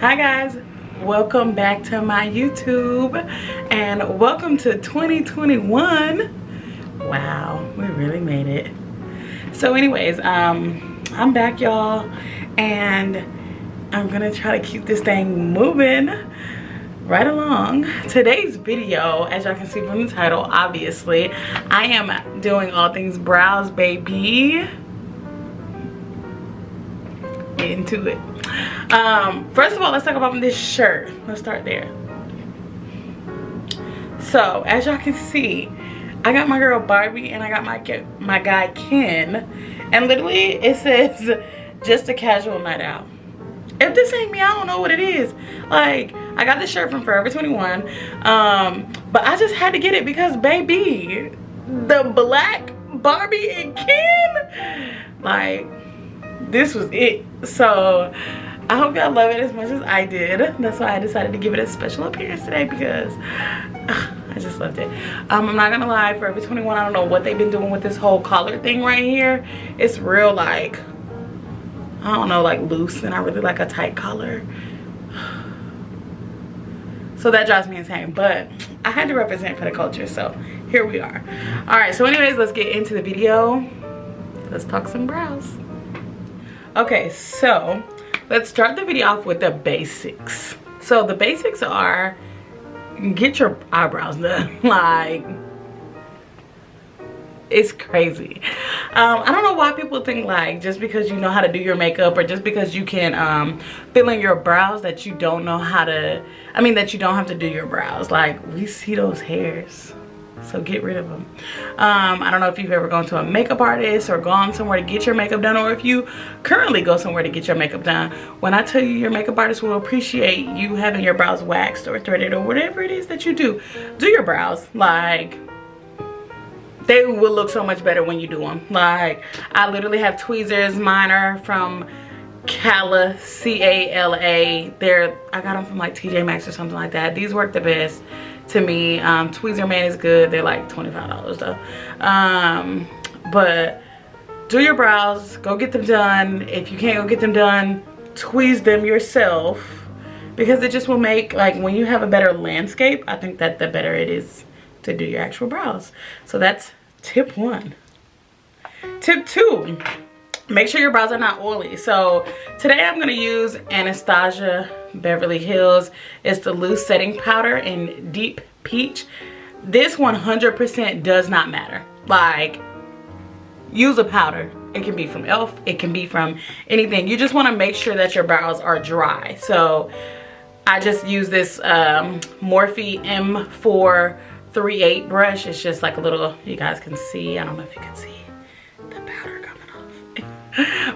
Hi guys, welcome back to my YouTube and welcome to 2021. Wow, we really made it. So anyways, I'm back y'all, and I'm gonna try to keep this thing moving right along. Today's video, as y'all can see from the title, obviously I am doing all things brows, baby. Get into it. First of all, let's talk about this shirt. Let's start there. So as y'all can see, I got my girl Barbie and I got my guy Ken, and literally it says just a casual night out. If this ain't me, I don't know what it is. Like, I got this shirt from Forever 21, but I just had to get it because baby, the black Barbie and Ken, like, this was it. So I hope y'all love it as much as I did. That's why I decided to give it a special appearance today, because I just loved it. I'm not gonna lie, Forever 21, I don't know what they've been doing with this whole collar thing right here. It's real, like, I don't know, like loose, and I really like a tight collar. So that drives me insane, but I had to represent for the culture, so here we are. All right, so anyways, let's get into the video. Let's talk some brows. Okay, so let's start the video off with the basics. So the basics are, get your eyebrows done. Like, it's crazy. I don't know why people think like just because you know how to do your makeup, or just because you can fill in your brows, that you don't know how to, that you don't have to do your brows. Like, we see those hairs, so get rid of them. I don't know if you've ever gone to a makeup artist or gone somewhere to get your makeup done, or if you currently go somewhere to get your makeup done. When I tell you, your makeup artist will appreciate you having your brows waxed or threaded or whatever it is that you do your brows. Like, they will look so much better when you do them. Like, I literally have tweezers. Mine are from Cala, C-A-L-A. I got them from like TJ Maxx or something like that. These work the best to me. Tweezer Man is good. They're like $25 though. But do your brows, go get them done. If you can't go get them done, tweeze them yourself, because it just will make, like, when you have a better landscape, I think that the better it is to do your actual brows. So that's tip 1. Tip 2, make sure your brows are not oily. So today I'm gonna use Anastasia Beverly Hills. It's the loose setting powder in Deep Peach. This 100% does not matter. Like, use a powder. It can be from e.l.f., it can be from anything. You just want to make sure that your brows are dry. So I just use this Morphe M438 brush. It's just like a little, you guys can see, I don't know if you can see the powder coming off.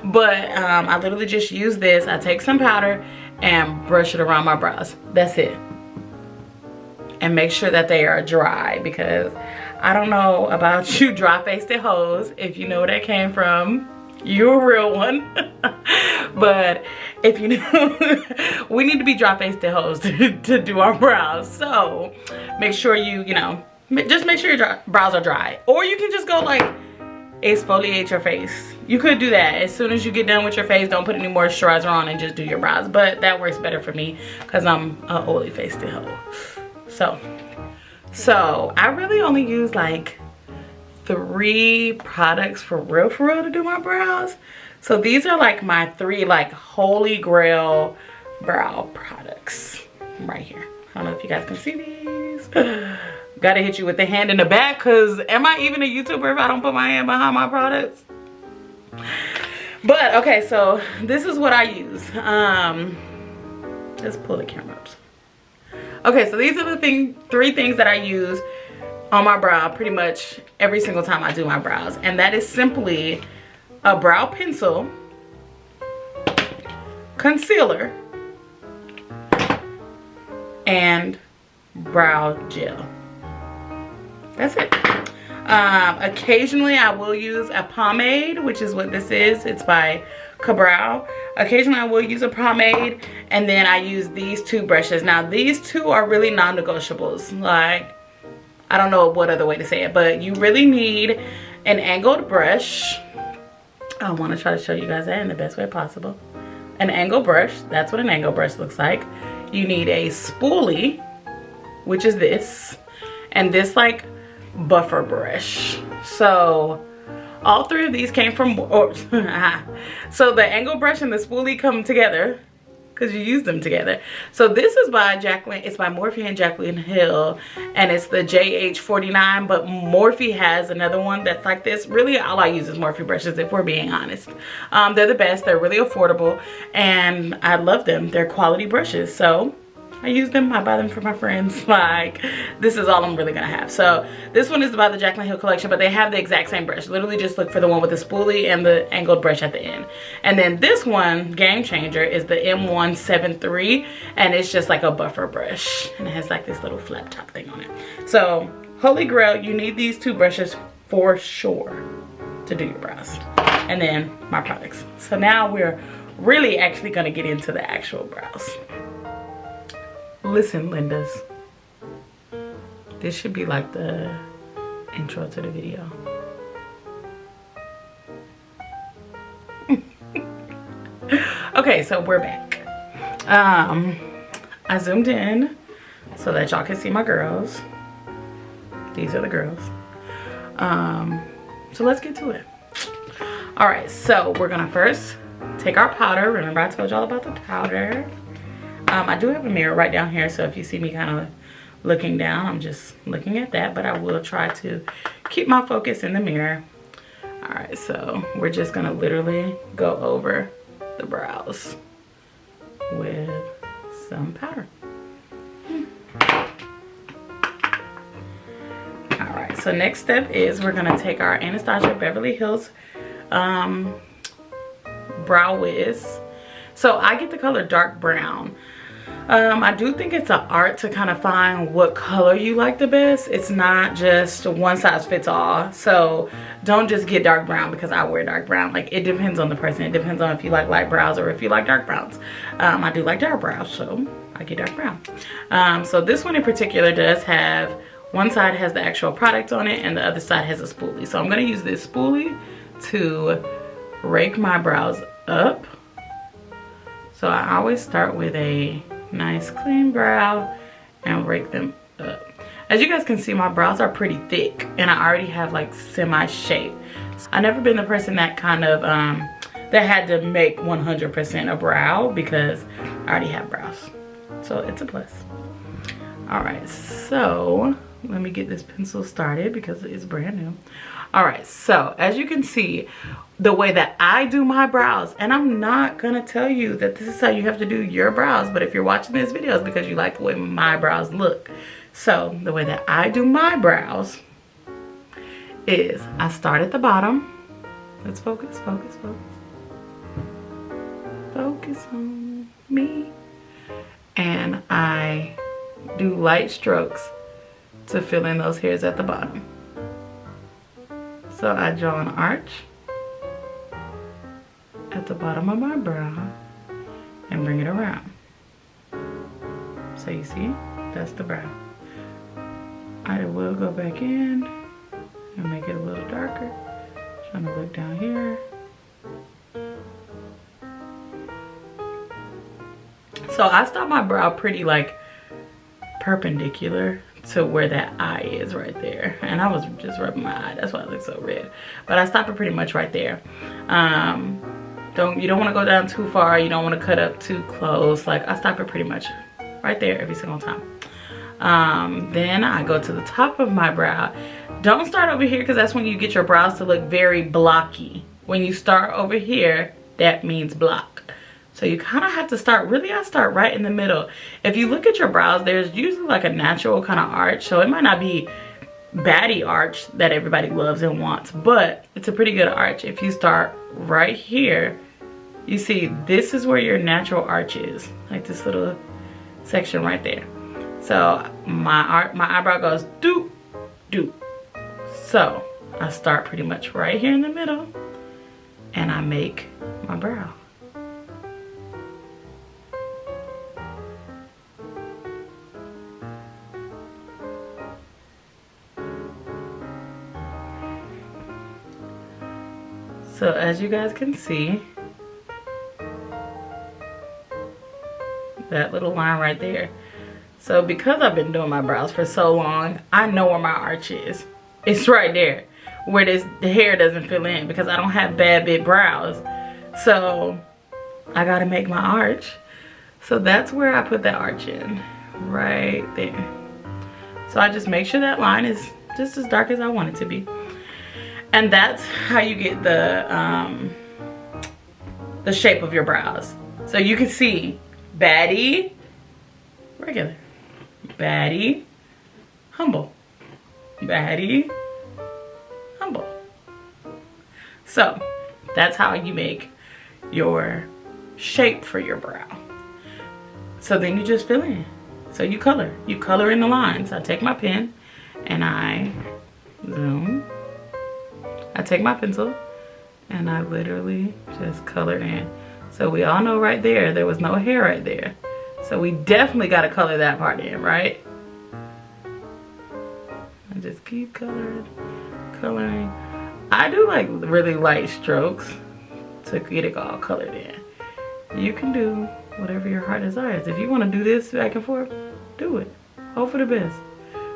But I literally just use this. I take some powder and brush it around my brows. That's it. And make sure that they are dry, because I don't know about you dry-faced hoes. If you know where that came from, you're a real one. But if you know, we need to be dry-faced hoes to do our brows. So make sure just make sure your brows are dry. Or you can just go like exfoliate your face. You could do that. As soon as you get done with your face, don't put any moisturizer on and just do your brows. But that works better for me because I'm a oily faced hoe. So I really only use like 3 products for real to do my brows. So these are like my 3 like holy grail brow products right here. I don't know if you guys can see these. Gotta hit you with the hand in the back, because am I even a YouTuber if I don't put my hand behind my products? But okay, so this is what I use. Let's pull the camera up. Okay, so these are the 3 things that I use on my brow pretty much every single time I do my brows. And that is simply a brow pencil, concealer, and brow gel. That's it. Occasionally I will use a pomade, which is what this is. It's by Brow. Occasionally I will use a pomade, and then I use these 2 brushes. Now these 2 are really non-negotiables. Like, I don't know what other way to say it, but you really need an angled brush. I want to try to show you guys that in the best way possible. an angle brush. That's what an angle brush looks like. You need a spoolie, which is this, and this like buffer brush. So all three of these came from, so the angle brush and the spoolie come together because you use them together. So this is by Jaclyn. It's by Morphe and Jaclyn Hill, and it's the JH49, but Morphe has another one that's like this. Really, all I use is Morphe brushes, if we're being honest. They're the best. They're really affordable, and I love them. They're quality brushes, so I use them. I buy them for my friends. Like, this is all I'm really gonna have. So this one is by the Jaclyn Hill collection, but they have the exact same brush. Literally just look for the one with the spoolie and the angled brush at the end. And then this one, game changer, is the M173, and it's just like a buffer brush, and it has like this little flat top thing on it. So holy grail, you need these two brushes for sure to do your brows. And then my products. So now we're really actually gonna get into the actual brows. Listen, Lindas, this should be like the intro to the video. Okay, so we're back. I zoomed in so that y'all can see my girls. These are the girls. So let's get to it. All right, so we're gonna first take our powder. Remember I told y'all about the powder. I do have a mirror right down here, so if you see me kind of looking down, I'm just looking at that, but I will try to keep my focus in the mirror. All right, so we're just gonna literally go over the brows with some powder. All right, so next step is we're gonna take our Anastasia Beverly Hills Brow Wiz. So I get the color dark brown. I do think it's an art to kind of find what color you like the best. It's not just one size fits all. So don't just get dark brown because I wear dark brown. Like, it depends on the person. It depends on if you like light brows or if you like dark browns. I do like dark brows, so I get dark brown. So this one in particular does have, one side has the actual product on it and the other side has a spoolie. So I'm gonna use this spoolie to rake my brows up. So I always start with a nice clean brow and rake them up. As you guys can see, my brows are pretty thick and I already have like semi-shape. I've never been the person that kind of that had to make 100% a brow because I already have brows, so it's a plus. All right, so let me get this pencil started because it's brand new. All right, so as you can see, the way that I do my brows, and I'm not gonna tell you that this is how you have to do your brows, but if you're watching this video, it's because you like the way my brows look. So the way that I do my brows is I start at the bottom. Let's focus, focus, focus. Focus on me. And I do light strokes to fill in those hairs at the bottom. So I draw an arch at the bottom of my brow and bring it around. So you see, that's the brow. I will go back in and make it a little darker. Trying to look down here. So I stop my brow pretty like perpendicular to where that eye is right there. And I was just rubbing my eye, that's why it looks so red. But I stop it pretty much right there. You don't want to go down too far, you don't want to cut up too close. Like, I stop it pretty much right there every single time. Then I go to the top of my brow. Don't start over here because that's when you get your brows to look very blocky. When you start over here, that means block. So you kind of have to start, really I start right in the middle. If you look at your brows, there's usually like a natural kind of arch. So it might not be baddie arch that everybody loves and wants, but it's a pretty good arch. If you start right here, you see this is where your natural arch is. Like this little section right there. So my eyebrow goes doop, doop. So I start pretty much right here in the middle and I make my brow. So as you guys can see, that little line right there. So because I've been doing my brows for so long, I know where my arch is. It's right there where the hair doesn't fill in, because I don't have bad big brows. So I gotta make my arch. So that's where I put that arch in, right there. So I just make sure that line is just as dark as I want it to be. And that's how you get the shape of your brows. So you can see baddie, regular, baddie, humble, baddie, humble. So that's how you make your shape for your brow. So then you just fill in. So you color in the lines. I take my pen and I zoom. I take my pencil and I literally just color in. So we all know right there was no hair right there. So we definitely got to color that part in, right? I just keep coloring. I do like really light strokes to get it all colored in. You can do whatever your heart desires. If you want to do this back and forth, do it. Hope for the best.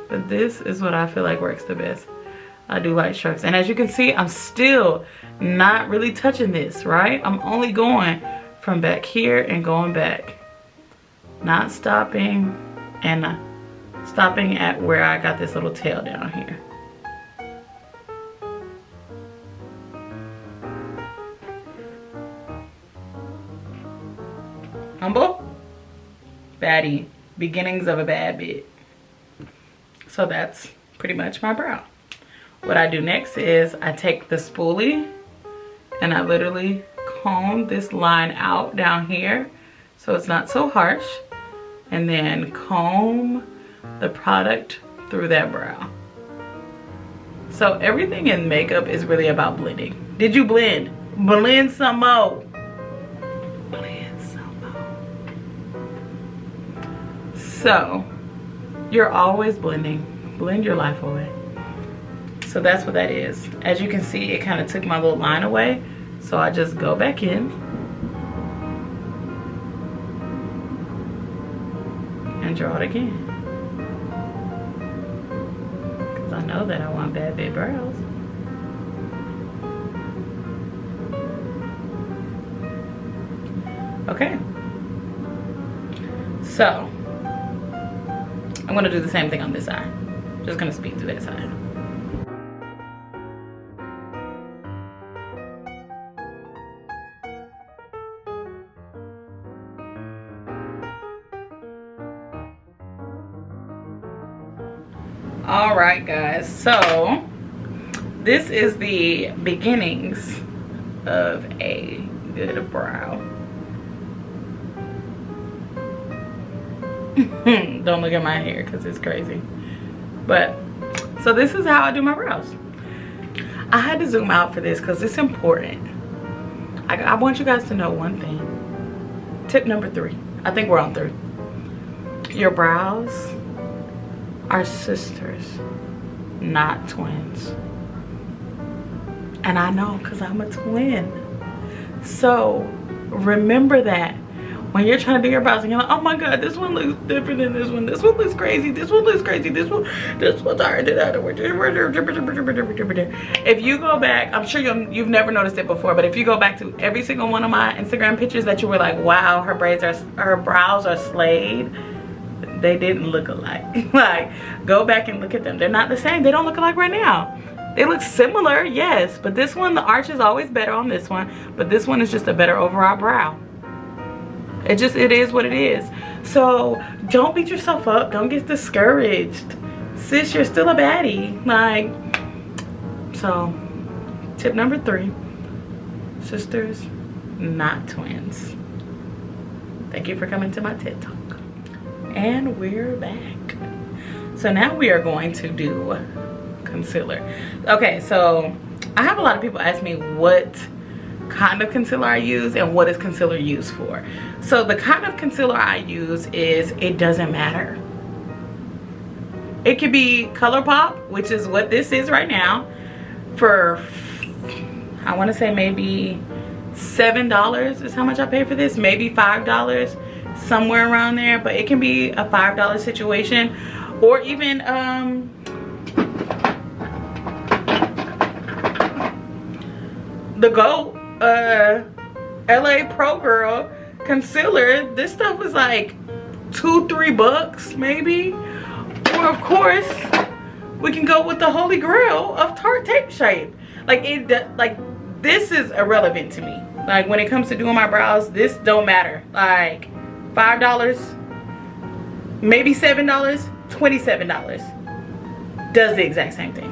But this is what I feel like works the best. I do light strokes. And as you can see, I'm still not really touching this, right? I'm only going from back here and going back. Not stopping and stopping at where I got this little tail down here. Humble, baddie, beginnings of a bad bit. So that's pretty much my brow. What I do next is I take the spoolie and I literally comb this line out down here so it's not so harsh, and then comb the product through that brow. So everything in makeup is really about blending. Did you blend? Blend some more. Blend some more. So you're always blending. Blend your life away. So that's what that is. As you can see, it kind of took my little line away. So I just go back in and draw it again. Because I know that I want bad big brows. Okay. So I'm going to do the same thing on this side. Just going to speed through that side. All right, guys, so this is the beginnings of a good brow. Don't look at my hair because it's crazy. But so this is how I do my brows. I had to zoom out for this because it's important. I want you guys to know one thing. Tip number 3. I think we're on 3. Your brows are sisters, not twins. And I know because I'm a twin. So remember that when you're trying to do your brows and you're like, oh my god, this one looks different than this one. This one looks crazy. This one looks crazy. This one's hard. If you go back, I'm sure you've never noticed it before, but if you go back to every single one of my Instagram pictures that you were like, wow, her brows are slayed, they didn't look alike. Like, go back and look at them. They're not the same. They don't look alike right now. They look similar, yes, but this one, the arch is always better on this one, but this one is just a better overall brow. It is what it is. So don't beat yourself up. Don't get discouraged. Sis, you're still a baddie. Like, so tip number 3, sisters, not twins. Thank you for coming to my TED Talk. And we're back. So now we are going to do concealer. Okay, so I have a lot of people ask me what kind of concealer I use and what is concealer used for. So the kind of concealer I use is, it doesn't matter. It could be ColourPop, which is what this is right now, for I want to say maybe $7 is how much I paid for this, maybe $5. somewhere around there, but it can be a $5 situation, or even the GOAT LA Pro Girl concealer. This stuff was like $2-3 bucks maybe. Or of course we can go with the holy grail of Tarte Tape Shape. Like this is irrelevant to me. Like when it comes to doing my brows, this don't matter. Like $5, maybe $7, $27 does the exact same thing.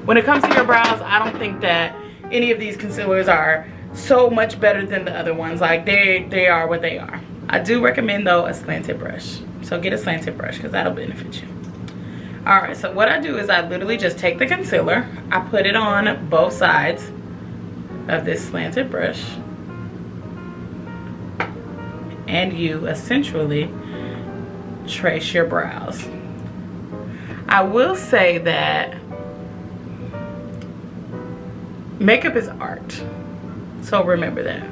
When it comes to your brows, I don't think that any of these concealers are so much better than the other ones. Like they are what they are. I do recommend though a slanted brush. So get a slanted brush because that'll benefit you. Alright, so what I do is I literally just take the concealer, I put it on both sides of this slanted brush, and you essentially trace your brows. I will say that makeup is art, so remember that.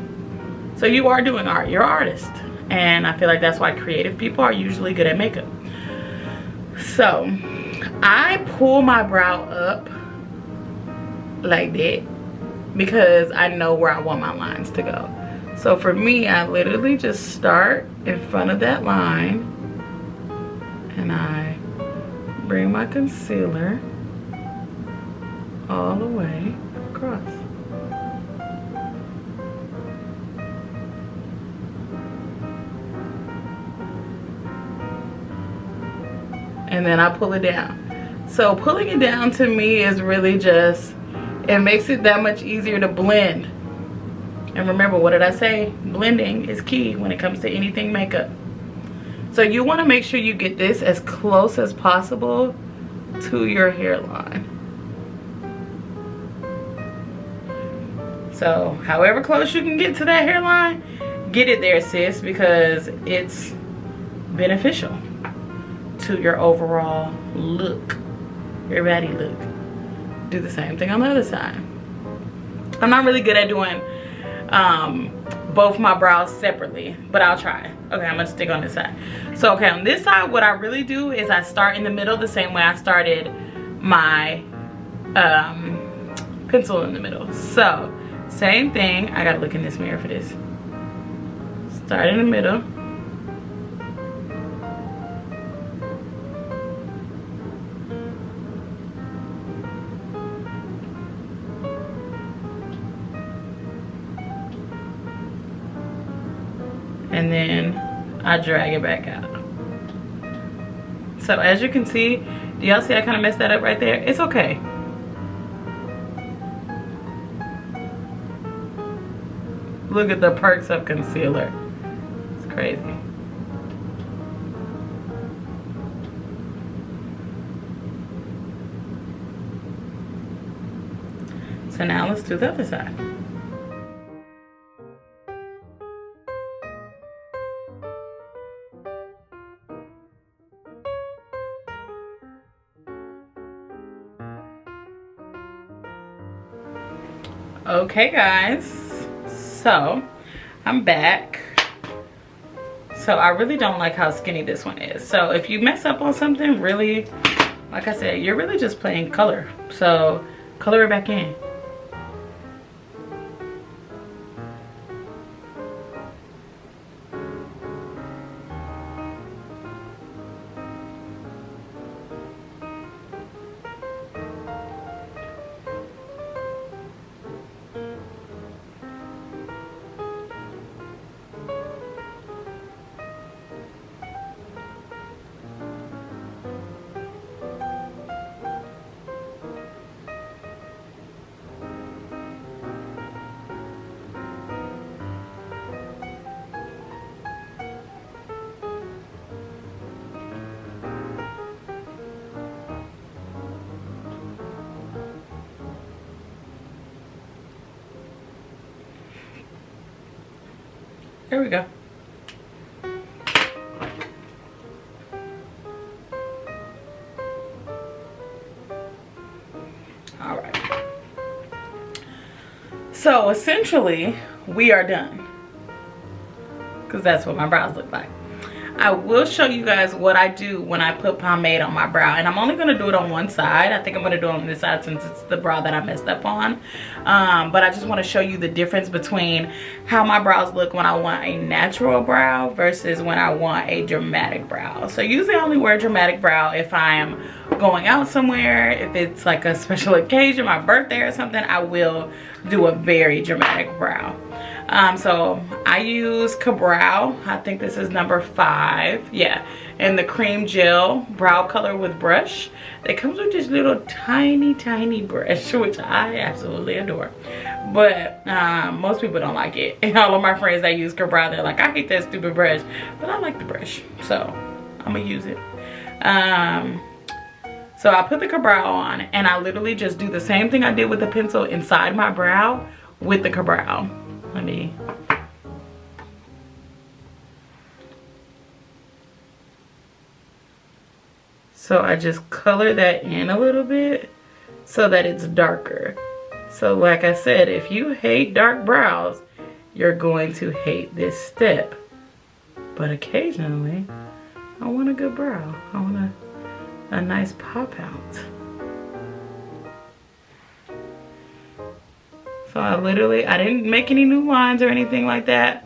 So you are doing art, you're an artist, and I feel like that's why creative people are usually good at makeup. So I pull my brow up like that because I know where I want my lines to go. So for me, I literally just start in front of that line and I bring my concealer all the way across. And then I pull it down. So pulling it down to me is really just, it makes it that much easier to blend. And remember, what did I say? Blending is key when it comes to anything makeup. So you want to make sure you get this as close as possible to your hairline. So however close you can get to that hairline, get it there, sis, because it's beneficial to your overall look, your body look. Do the same thing on the other side. I'm not really good at doing both my brows separately, but I'll try. Okay, I'm gonna stick on this side. So okay, on this side, what I really do is I start in the middle the same way I started my pencil in the middle. So same thing, I gotta look in this mirror for this. Start in the middle. And then I drag it back out. So as you can see, do y'all see I kind of messed that up right there? It's okay. Look at the perks of concealer. It's crazy. So now let's do the other side. Okay guys, so I'm back. So I really don't like how skinny this one is. So if you mess up on something, really, like I said, you're really just playing color. So color it back in. There we go. All right. So essentially, we are done. because that's what my brows look like. I will show you guys what I do when I put pomade on my brow, and I'm only going to do it on one side. I think I'm going to do it on this side since it's the brow that I messed up on, but I just want to show you the difference between how my brows look when I want a natural brow versus when I want a dramatic brow. So usually I only wear a dramatic brow if I am going out somewhere. If it's like a special occasion, my birthday or something, I will do a very dramatic brow. So I use Brow. I think this is number 5. Yeah, and the cream gel brow color with brush. It comes with this little tiny brush, which I absolutely adore. But most people don't like it. And all of my friends that use Brow, they're like, I hate that stupid brush. But I like the brush, so I'm gonna use it. So I put the Brow on, and I literally just do the same thing I did with the pencil inside my brow with the Brow. Let me. So I just color that in a little bit so that it's darker. So like I said, if you hate dark brows, you're going to hate this step. But occasionally, I want a good brow. I want a nice pop out. So I didn't make any new lines or anything like that.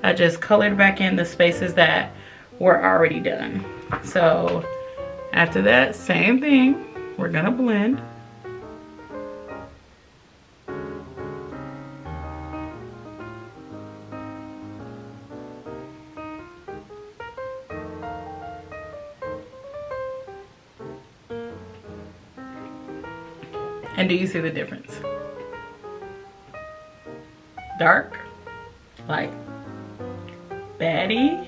I just colored back in the spaces that were already done. So after that, same thing. We're gonna blend. And do you see the difference? Dark, like baddie,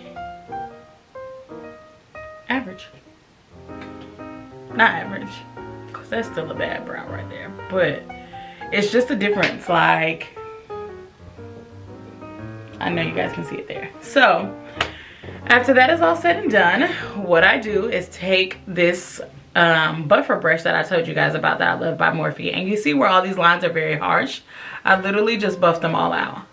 average. Not average, because that's still a bad brow right there, but it's just a difference. Like, I know you guys can see it there. So after that is all said and done, what I do is take this buffer brush that I told you guys about that I love by Morphe, and you see where all these lines are very harsh. I literally just buff them all out.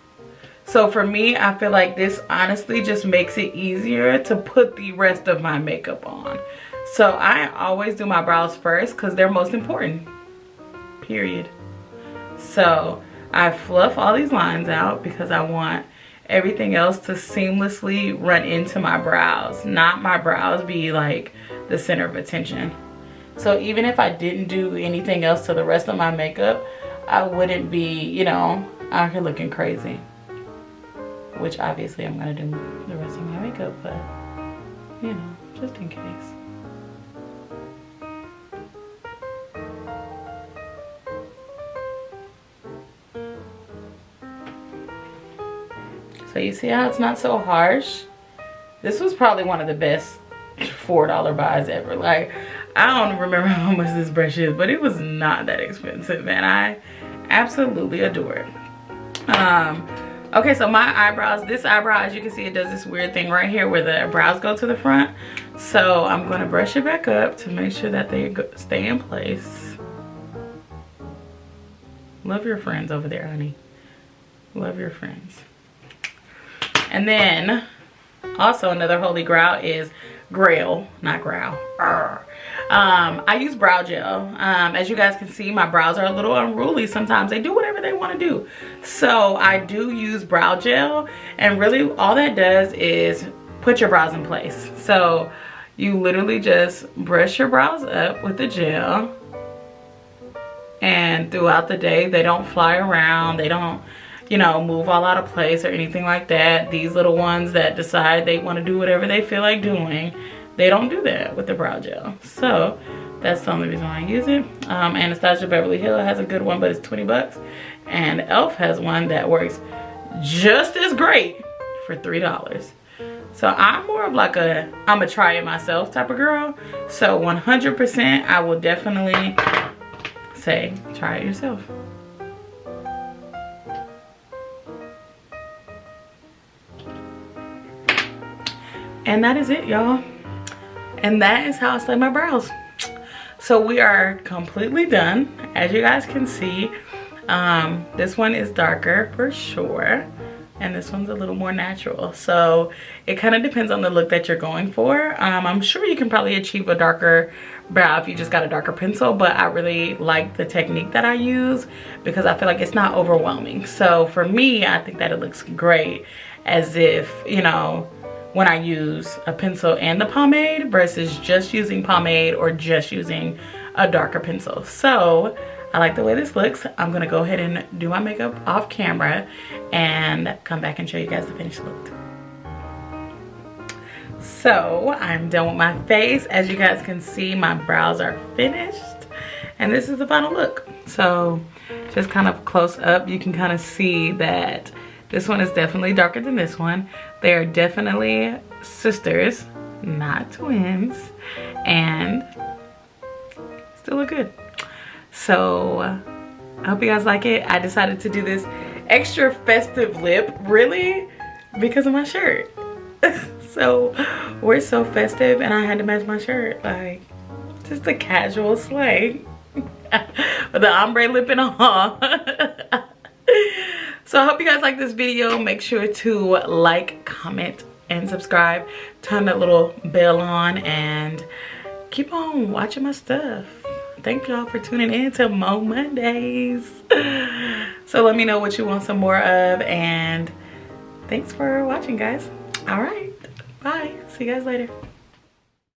So for me, I feel like this honestly just makes it easier to put the rest of my makeup on. So I always do my brows first because they're most important, period. So I fluff all these lines out because I want everything else to seamlessly run into my brows, not my brows be like the center of attention. So even if I didn't do anything else to the rest of my makeup, I wouldn't be, you know, out here looking crazy. Which obviously I'm gonna do the rest of my makeup, but you know, just in case. So you see how it's not so harsh? This was probably one of the best $4 buys ever. Like, I don't remember how much this brush is, but it was not that expensive, and I absolutely adore it. Okay, so my eyebrows, this eyebrow, as you can see, it does this weird thing right here where the brows go to the front. So I'm going to brush it back up to make sure that they stay in place. Love your friends over there, honey. Love your friends. And then also another holy grail is Grail, not Growl. I use brow gel. As you guys can see, my brows are a little unruly sometimes. They do whatever they want to do. So I do use brow gel, and really all that does is put your brows in place. So you literally just brush your brows up with the gel, and throughout the day they don't fly around, they don't, you know, move all out of place or anything like that. These little ones that decide they want to do whatever they feel like doing, they don't do that with the brow gel. So that's the only reason why I use it. Anastasia Beverly Hill has a good one, but it's 20 bucks. And e.l.f. has one that works just as great for $3. So I'm more of like a, I'm a try it myself type of girl. So 100% I will definitely say try it yourself. And that is it, y'all. And that is how I slay my brows. So we are completely done. As you guys can see, this one is darker for sure. and this one's a little more natural. So it kind of depends on the look that you're going for. I'm sure you can probably achieve a darker brow if you just got a darker pencil, but I really like the technique that I use because I feel like it's not overwhelming. So for me, I think that it looks great as if, you know, when I use a pencil and the pomade versus just using pomade or just using a darker pencil. So I like the way this looks. I'm gonna go ahead and do my makeup off camera and come back and show you guys the finished look. So I'm done with my face. As you guys can see, my brows are finished and this is the final look. So just kind of close up, you can kind of see that this one is definitely darker than this one. They are definitely sisters, not twins, and still look good. So I hope you guys like it. I decided to do this extra festive lip, really, because of my shirt. So we're so festive and I had to match my shirt, like just a casual slay with the ombre lip and all. So I hope you guys like this video. Make sure to like, comment, and subscribe. Turn that little bell on and keep on watching my stuff. Thank y'all for tuning in to Mo Mondays. So let me know what you want some more of, and thanks for watching, guys. All right, bye. See you guys later.